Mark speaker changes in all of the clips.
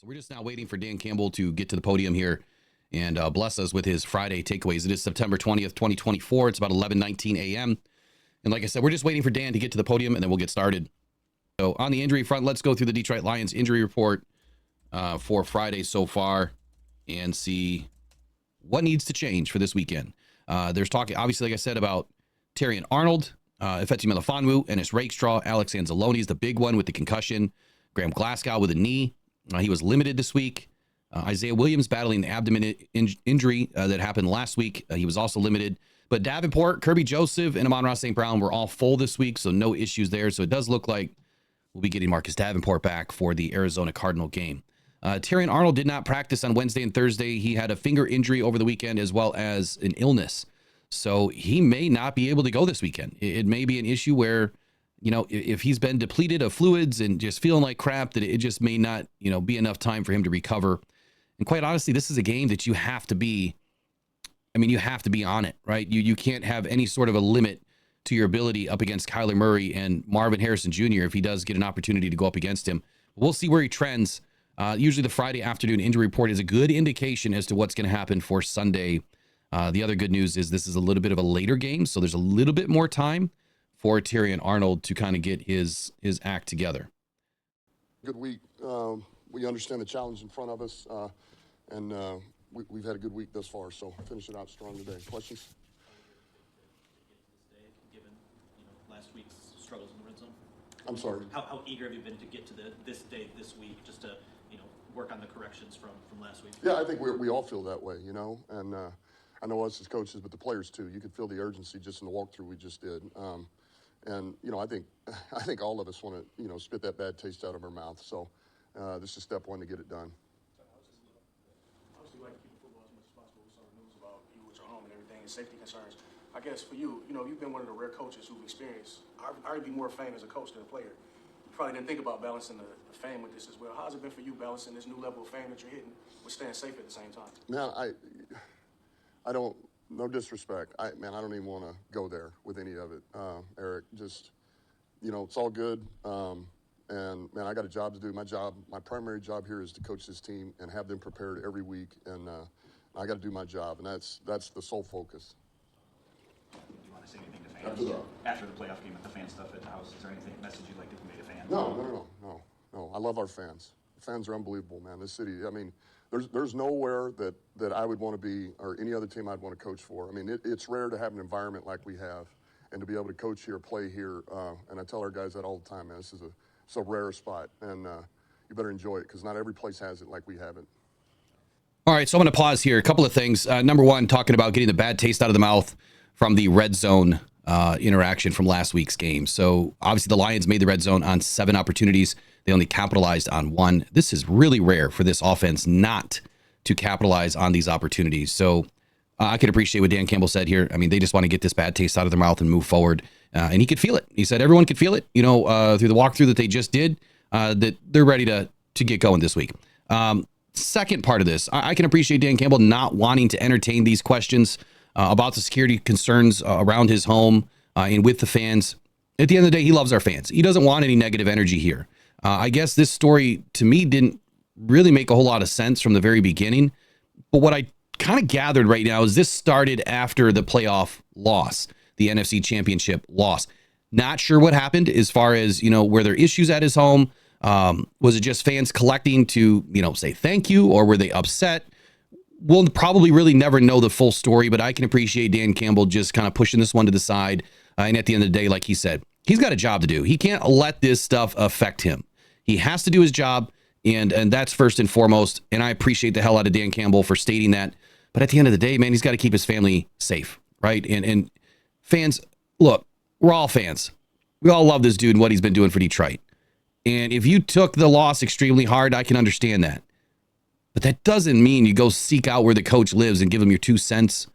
Speaker 1: So we're just now waiting for Dan Campbell to get to the podium here and bless us with his Friday takeaways. It is September 20th, 2024. It's about 11:19 a.m. And like I said, we're just waiting for Dan to get to the podium, and then we'll get started. So on the injury front, let's go through the Detroit Lions injury report for Friday so far and see what needs to change for this weekend. There's talk, obviously, like I said, about Terrion Arnold, Ifeatu Melifonwu, Ennis Rakestraw, Alex Anzalone is the big one with the concussion. Graham Glasgow with a knee. He was limited this week. Isaiah Williams battling the abdomen injury that happened last week. He was also limited. But Davenport, Kirby Joseph, and Amon-Ra St. Brown were all full this week, so no issues there. So it does look like we'll be getting Marcus Davenport back for the Arizona Cardinal game. Terrion Arnold did not practice on Wednesday and Thursday. He had a finger injury over the weekend as well as an illness. So he may not be able to go this weekend. It may be an issue where, if he's been depleted of fluids and just feeling like crap, that it just may not, be enough time for him to recover. And quite honestly, this is a game that you have to be on it, right? You can't have any sort of a limit to your ability up against Kyler Murray and Marvin Harrison Jr. if he does get an opportunity to go up against him. We'll see where he trends. Usually the Friday afternoon injury report is a good indication as to what's going to happen for Sunday. The other good news is this is a little bit of a later game, so there's a little bit more time for Terrion Arnold to kind of get his act together.
Speaker 2: Good week. We understand the challenge in front of us, and we've had a good week thus far, so finish it out strong today. Questions?
Speaker 3: Given last week's struggles in the red zone?
Speaker 2: I'm sorry?
Speaker 3: How eager have you been to get to this day this week, just to work on the corrections from last week?
Speaker 2: Yeah, I think we all feel that way, and I know us as coaches, but the players too. You could feel the urgency just in the walkthrough we just did. And I think all of us want to spit that bad taste out of our mouth. So this is step one to get it done.
Speaker 4: Obviously, you like to keep football as much as possible. We saw the news about you with your home and everything, and safety concerns. I guess for you, you've been one of the rare coaches who've experienced arguably more fame as a coach than a player. You probably didn't think about balancing the fame with this as well. How's it been for you balancing this new level of fame that you're hitting with staying safe at the same time?
Speaker 2: Man, I don't. No disrespect. I don't even want to go there with any of it, Eric. Just, it's all good. And man, I got a job to do. My primary job here is to coach this team and have them prepared every week. And I got to do my job, and that's the sole focus.
Speaker 5: Do you want to say anything to fans after the playoff game with the fan stuff at the house? Is there anything message you'd like to convey to fans?
Speaker 2: No. I love our fans. The fans are unbelievable, man. This city. There's nowhere that I would want to be, or any other team I'd want to coach for. It's rare to have an environment like we have, and to be able to coach here, play here. And I tell our guys that all the time, man. This is a rare spot, and you better enjoy it because not every place has it like we have it.
Speaker 1: All right, so I'm going to pause here. A couple of things. Number one, talking about getting the bad taste out of the mouth from the red zone interaction from last week's game. So obviously the Lions made the red zone on 7 opportunities. They only capitalized on 1. This is really rare for this offense not to capitalize on these opportunities. So I could appreciate what Dan Campbell said here. They just want to get this bad taste out of their mouth and move forward. And he could feel it. He said everyone could feel it, through the walkthrough that they just did, that they're ready to get going this week. Second part of this, I can appreciate Dan Campbell not wanting to entertain these questions about the security concerns around his home and with the fans. At the end of the day, he loves our fans. He doesn't want any negative energy here. I guess this story, to me, didn't really make a whole lot of sense from the very beginning. But what I kind of gathered right now is this started after the playoff loss, the NFC Championship loss. Not sure what happened as far as, were there issues at his home? Was it just fans collecting to, say thank you, or were they upset? We'll probably really never know the full story, but I can appreciate Dan Campbell just kind of pushing this one to the side. And at the end of the day, like he said, he's got a job to do. He can't let this stuff affect him. He has to do his job, and that's first and foremost, and I appreciate the hell out of Dan Campbell for stating that. But at the end of the day, man, he's got to keep his family safe, right? And fans, look, we're all fans. We all love this dude and what he's been doing for Detroit. And if you took the loss extremely hard, I can understand that. But that doesn't mean you go seek out where the coach lives and give him your 2 cents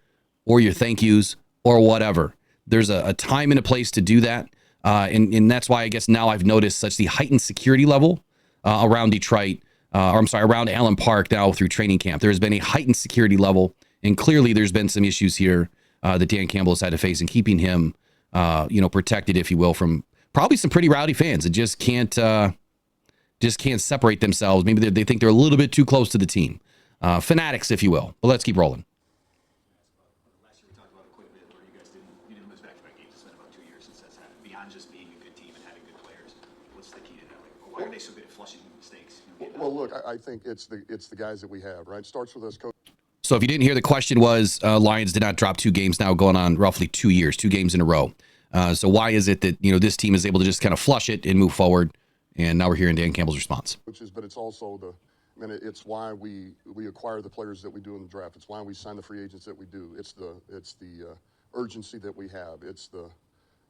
Speaker 1: or your thank yous or whatever. There's a time and a place to do that. And that's why I guess now I've noticed such the heightened security level around Detroit, around Allen Park now through training camp. There has been a heightened security level, and clearly there's been some issues here that Dan Campbell has had to face in keeping him, protected, if you will, from probably some pretty rowdy fans that just can't just can't separate themselves. Maybe they think they're a little bit too close to the team. Fanatics, if you will. But let's keep rolling.
Speaker 5: Last year we talked about it quite a bit, where you didn't lose back-to-back games. It's been about 2 years since that's happened. Beyond just being a good team and having good players, what's the key to that? Like, why are they so good at flushing mistakes?
Speaker 2: Well, look, I think it's the guys that we have, right? It starts with us, coach.
Speaker 1: So if you didn't hear, the question was, Lions did not drop 2 games now going on roughly 2 years, 2 games in a row. So why is it that, this team is able to just kind of flush it and move forward? And now we're hearing Dan Campbell's response.
Speaker 2: But it's also it's why we acquire the players that we do in the draft. It's why we sign the free agents that we do. It's the urgency that we have. It's the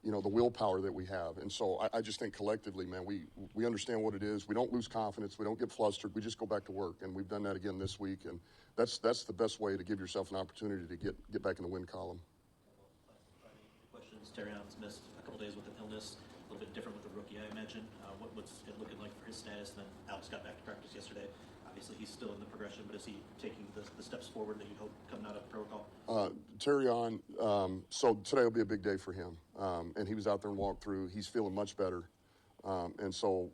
Speaker 2: willpower that we have. And so I just think collectively, man, we understand what it is. We don't lose confidence. We don't get flustered. We just go back to work. And we've done that again this week. And that's the best way to give yourself an opportunity to get back in the win column.
Speaker 3: Questions. Terrion's missed a couple days with an illness. A little bit different with the rookie, I imagine. What's it looking like for his status? And then Alex got back to practice yesterday. Obviously, he's still in the progression, but is he taking the steps forward that you hope coming out of protocol?
Speaker 2: Terrion, so today will be a big day for him. And he was out there and walked through. He's feeling much better. And so,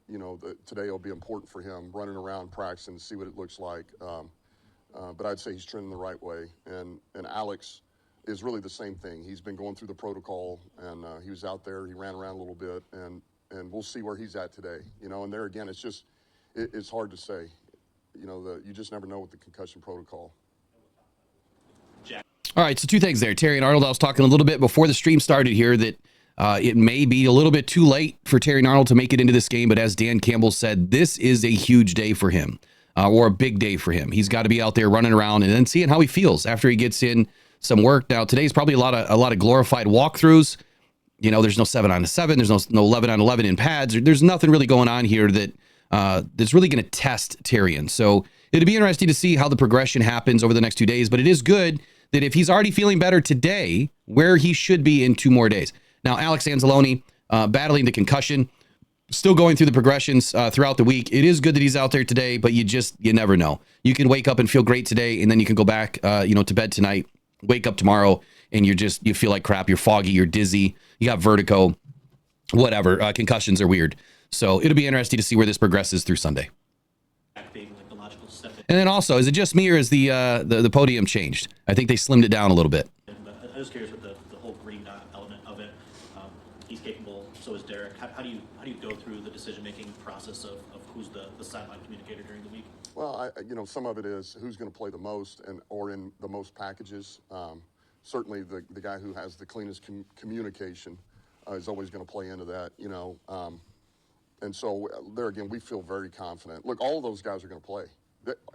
Speaker 2: today will be important for him, running around, practicing, to see what it looks like. But I'd say he's trending the right way. And Alex is really the same thing. He's been going through the protocol, and he was out there. He ran around a little bit, and we'll see where he's at today. And there again, it's hard to say. You just never know with the concussion protocol.
Speaker 1: All right, so 2 things there. Terry and Arnold, I was talking a little bit before the stream started here that it may be a little bit too late for Terry and Arnold to make it into this game, but as Dan Campbell said, this is a huge day for him, or a big day for him. He's got to be out there running around and then seeing how he feels after he gets in some work. Now, today's probably a lot of glorified walkthroughs. There's no 7-on-7, there's no 11-on-11 in pads. There's nothing really going on here that's really going to test Terrion. So it'll be interesting to see how the progression happens over the next 2 days, but it is good that if he's already feeling better today, where he should be in 2 more days. Now, Alex Anzalone, battling the concussion, still going through the progressions throughout the week. It is good that he's out there today, but you never know. You can wake up and feel great today, and then you can go back, to bed tonight, wake up tomorrow, and you feel like crap. You're foggy, you're dizzy, you got vertigo, whatever. Concussions are weird. So it'll be interesting to see where this progresses through Sunday. And then also, is it just me or is the podium changed? I think they slimmed it down a little bit.
Speaker 3: I was curious with the whole green dot element of it. He's capable, so is Derek. How do you go through the decision-making process of who's the sideline communicator during the week?
Speaker 2: Well, some of it is who's going to play the most or in the most packages. Certainly the guy who has the cleanest communication is always going to play into that, And so there again, we feel very confident. Look, all of those guys are going to play.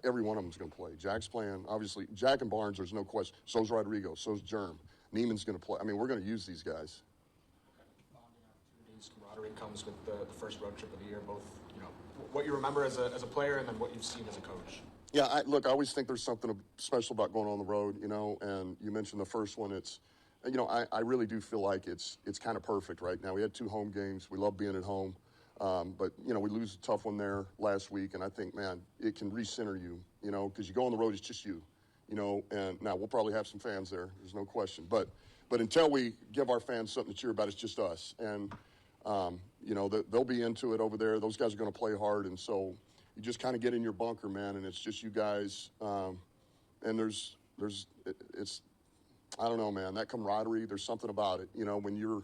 Speaker 2: Every one of them is going to play. Jack's playing, obviously. Jack and Barnes, there's no question. So's Rodrigo. So's Germ. Neiman's going to play. I mean, we're going to use these guys.
Speaker 4: Bonding opportunities, camaraderie comes with the first road trip of the year. Both, what you remember as a player and then what you've seen as a coach.
Speaker 2: Yeah, I always think there's something special about going on the road, and you mentioned the first one. It's, I really do feel like it's kind of perfect right now. We had 2 home games. We love being at home. But, we lose a tough one there last week, and I think, man, it can recenter you, because you go on the road, it's just you, and now we'll probably have some fans there. There's no question. But until we give our fans something to cheer about, it's just us. And, they'll be into it over there. Those guys are going to play hard, and so you just kind of get in your bunker, man, and it's just you guys. And it's I don't know, man, that camaraderie, there's something about it, when you're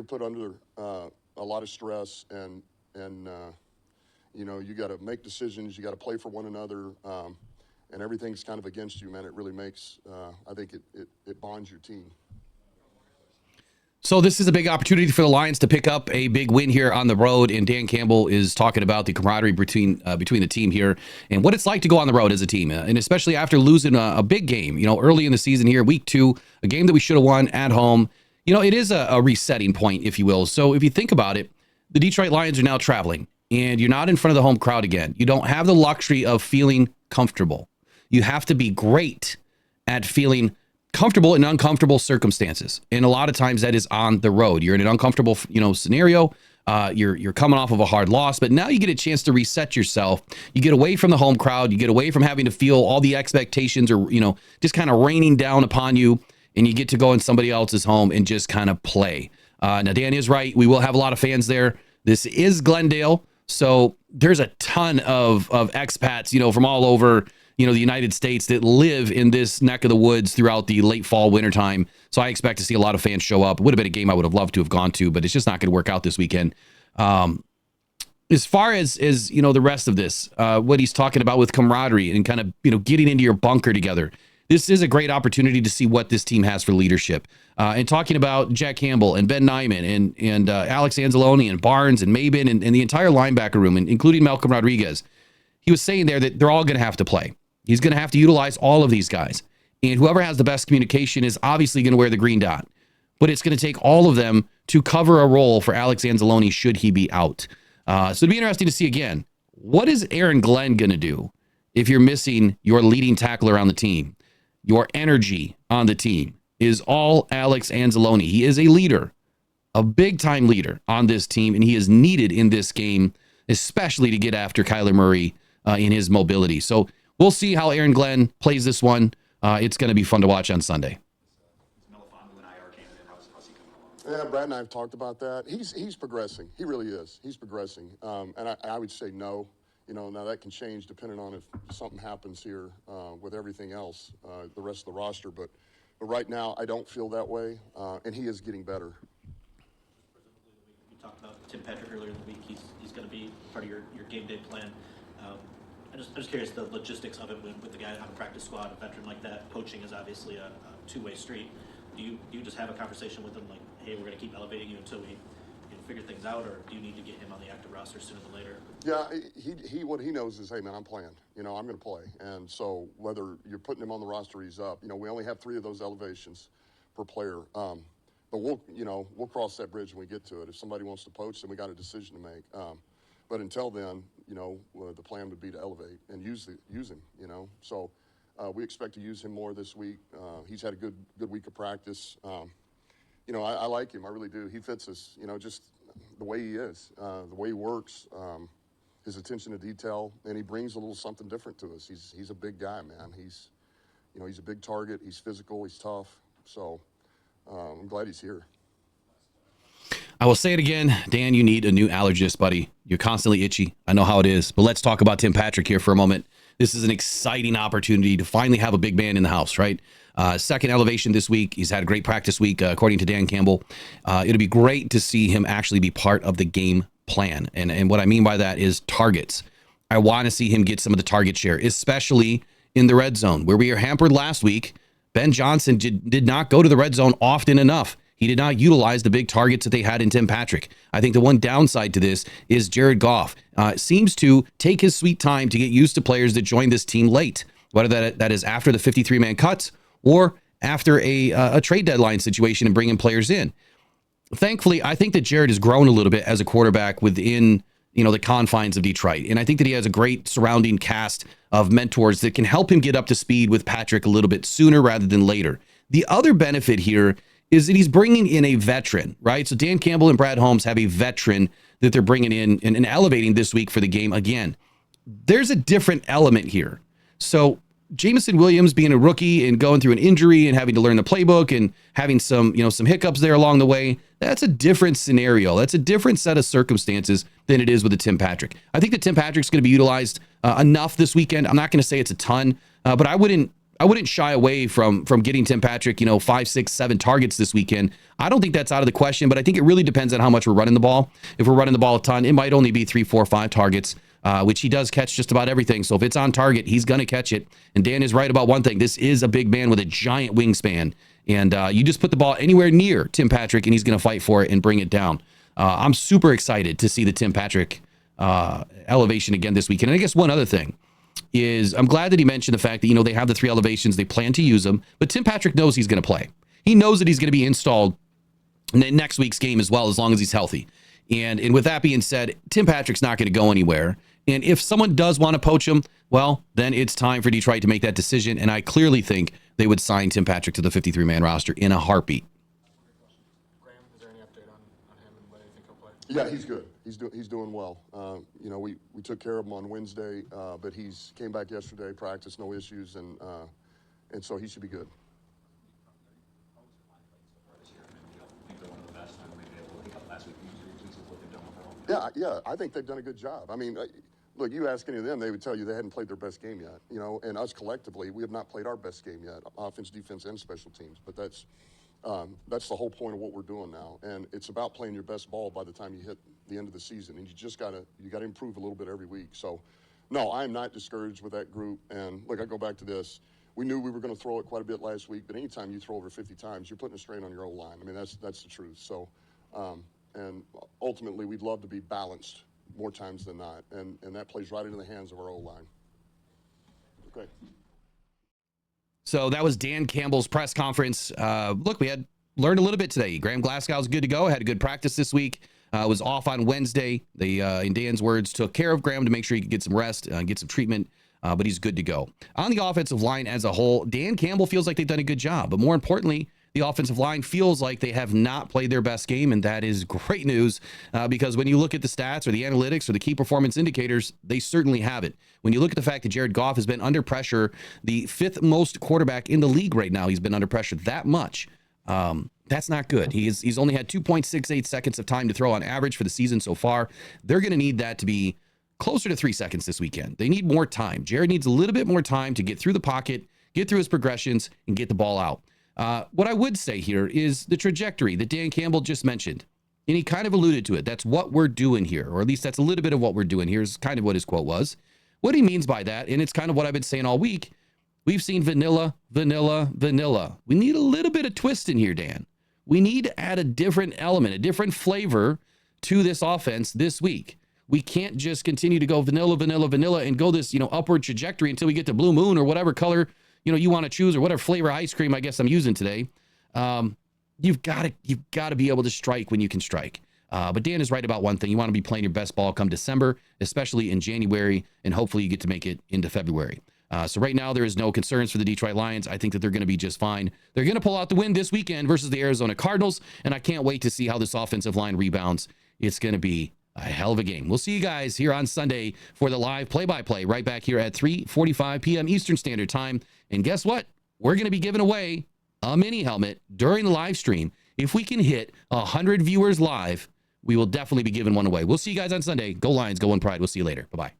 Speaker 2: put under a lot of stress and you got to make decisions, you got to play for one another, and everything's kind of against you, man. It really makes, I think it bonds your team.
Speaker 1: So this is a big opportunity for the Lions to pick up a big win here on the road, and Dan Campbell is talking about the camaraderie between the team here and what it's like to go on the road as a team, and especially after losing a big game, early in the season here, week 2, a game that we should have won at home. It is a resetting point, if you will. So if you think about it, the Detroit Lions are now traveling, and you're not in front of the home crowd again. You don't have the luxury of feeling comfortable. You have to be great at feeling comfortable in uncomfortable circumstances. And a lot of times that is on the road. You're in an uncomfortable, scenario. You're coming off of a hard loss, but now you get a chance to reset yourself. You get away from the home crowd. You get away from having to feel all the expectations or, just kind of raining down upon you. And you get to go in somebody else's home and just kind of play. Now, Dan is right. We will have a lot of fans there. This is Glendale. So there's a ton of expats, from all over, the United States that live in this neck of the woods throughout the late fall, winter time. So I expect to see a lot of fans show up. It would have been a game I would have loved to have gone to, but it's just not going to work out this weekend. As far as the rest of this, what he's talking about with camaraderie and kind of, getting into your bunker together. This is a great opportunity to see what this team has for leadership. And talking about Jack Campbell and Ben Nyman and Alex Anzalone and Barnes and Mabin and the entire linebacker room, including Malcolm Rodriguez, he was saying there that they're all going to have to play. He's going to have to utilize all of these guys. And whoever has the best communication is obviously going to wear the green dot. But it's going to take all of them to cover a role for Alex Anzalone should he be out. So it'd be interesting to see again, what is Aaron Glenn going to do if you're missing your leading tackler on the team? Your energy on the team is all Alex Anzalone. He is a leader, a big-time leader on this team, and he is needed in this game, especially to get after Kyler Murray in his mobility. So we'll see how Aaron Glenn plays this one. It's going to be fun to watch on Sunday.
Speaker 2: Yeah, Brad and I have talked about that. He's progressing. He really is. He's progressing. And I would say no. Now that can change depending on if something happens here with everything else, the rest of the roster. But right now, I don't feel that way, and he is getting better.
Speaker 3: We talked about Tim Patrick earlier in the week. He's going to be part of your game day plan. I'm just curious the logistics of it with the guy on the practice squad, a veteran like that. Coaching is obviously a two-way street. Do you just have a conversation with him like, hey, we're going to keep elevating you until we figure things out, or do you need to get him on the active roster sooner than later?
Speaker 2: Yeah, what he knows is, hey, man, I'm playing. I'm going to play. And so whether you're putting him on the roster, he's up. We only have 3 of those elevations per player. But we'll cross that bridge when we get to it. If somebody wants to poach, then we got a decision to make. But until then, the plan would be to elevate and use him. So we expect to use him more this week. He's had a good week of practice. I like him. I really do. He fits us. Just the way he is, the way he works, his attention to detail, and he brings a little something different to us. He's a big guy, man. He's a big target. He's physical. He's tough. So I'm glad he's here.
Speaker 1: I will say it again, Dan, you need a new allergist, buddy. You're constantly itchy. I know how it is. But let's talk about Tim Patrick here for a moment. This is an exciting opportunity to finally have a big man in the house, right? Second elevation this week. He's had a great practice week, according to Dan Campbell. It'll be great to see him actually be part of the game plan. And what I mean by that is targets. I want to see him get some of the target share, especially in the red zone, where we were hampered last week. Ben Johnson did not go to the red zone often enough. He did not utilize the big targets that they had in Tim Patrick. I think the one downside to this is Jared Goff seems to take his sweet time to get used to players that joined this team late, whether that is after the 53-man cuts or after a trade deadline situation and bringing players in. Thankfully, I think that Jared has grown a little bit as a quarterback within the confines of Detroit. And I think that he has a great surrounding cast of mentors that can help him get up to speed with Patrick a little bit sooner rather than later. The other benefit here is that he's bringing in a veteran, right? So Dan Campbell and Brad Holmes have a veteran that they're bringing in and elevating this week for the game. Again, there's a different element here. So Jameson Williams being a rookie and going through an injury and having to learn the playbook and having some hiccups there along the way, that's a different scenario. That's a different set of circumstances than it is with a Tim Patrick. I think that Tim Patrick's going to be utilized enough this weekend. I'm not going to say it's a ton, but I wouldn't shy away from getting Tim Patrick, 5, 6, 7 targets this weekend. I don't think that's out of the question, but I think it really depends on how much we're running the ball. If we're running the ball a ton, it might only be 3, 4, 5 targets, which he does catch just about everything. So if it's on target, he's going to catch it. And Dan is right about one thing. This is a big man with a giant wingspan. And you just put the ball anywhere near Tim Patrick, and he's going to fight for it and bring it down. I'm super excited to see the Tim Patrick elevation again this weekend. And I guess one other thing is I'm glad that he mentioned the fact that, they have the 3 elevations. They plan to use them. But Tim Patrick knows he's going to play. He knows that he's going to be installed in next week's game as well, as long as he's healthy. And with that being said, Tim Patrick's not going to go anywhere. And if someone does want to poach him, well, then it's time for Detroit to make that decision. And I clearly think they would sign Tim Patrick to the 53-man roster in a heartbeat.
Speaker 4: Graham, is there any update on him and when you think he'll play?
Speaker 2: Yeah, he's good. He's doing well. We took care of him on Wednesday, but he's came back yesterday, practiced, no issues, and so he should be good. Yeah, I think they've done a good job. I mean, look, you ask any of them, they would tell you they hadn't played their best game yet. You know, and us collectively, we have not played our best game yet, offense, defense, and special teams. But that's the whole point of what we're doing now. And it's about playing your best ball by the time you hit the end of the season. And you just gotta improve a little bit every week. So, no, I'm not discouraged with that group. And look, I go back to this. We knew we were going to throw it quite a bit last week, but anytime you throw over 50 times, you're putting a strain on your O-line. I mean, that's the truth. So, and ultimately, we'd love to be balanced more times than not, and that plays right into the hands of our O-line. Okay.
Speaker 1: So that was Dan Campbell's press conference. Look, we had learned a little bit today. Graham Glasgow's good to go. Had a good practice this week. Was off on Wednesday. They, in Dan's words, took care of Graham to make sure he could get some rest, get some treatment. But he's good to go. On the offensive line as a whole, Dan Campbell feels like they've done a good job. But more importantly, the offensive line feels like they have not played their best game, and that is great news because when you look at the stats or the analytics or the key performance indicators, they certainly haven't. When you look at the fact that Jared Goff has been under pressure, the fifth most quarterback in the league right now, he's been under pressure that much. That's not good. He's only had 2.68 seconds of time to throw on average for the season so far. They're going to need that to be closer to 3 seconds this weekend. They need more time. Jared needs a little bit more time to get through the pocket, get through his progressions, and get the ball out. What I would say here is the trajectory that Dan Campbell just mentioned, and he kind of alluded to it. That's what we're doing here, or at least that's a little bit of what we're doing here is kind of what his quote was. What he means by that, and it's kind of what I've been saying all week, we've seen vanilla, vanilla, vanilla. We need a little bit of twist in here, Dan. We need to add a different element, a different flavor to this offense this week. We can't just continue to go vanilla, vanilla, vanilla and go this, upward trajectory until we get to Blue Moon or whatever color, you want to choose or whatever flavor ice cream I guess I'm using today. You've got to be able to strike when you can strike. But Dan is right about one thing. You want to be playing your best ball come December, especially in January, and hopefully you get to make it into February. So right now there is no concerns for the Detroit Lions. I think that they're going to be just fine. They're going to pull out the win this weekend versus the Arizona Cardinals, and I can't wait to see how this offensive line rebounds. It's going to be a hell of a game. We'll see you guys here on Sunday for the live play-by-play right back here at 3:45 p.m. Eastern Standard Time. And guess what? We're going to be giving away a mini helmet during the live stream. If we can hit 100 viewers live, we will definitely be giving one away. We'll see you guys on Sunday. Go Lions, go in pride. We'll see you later. Bye-bye.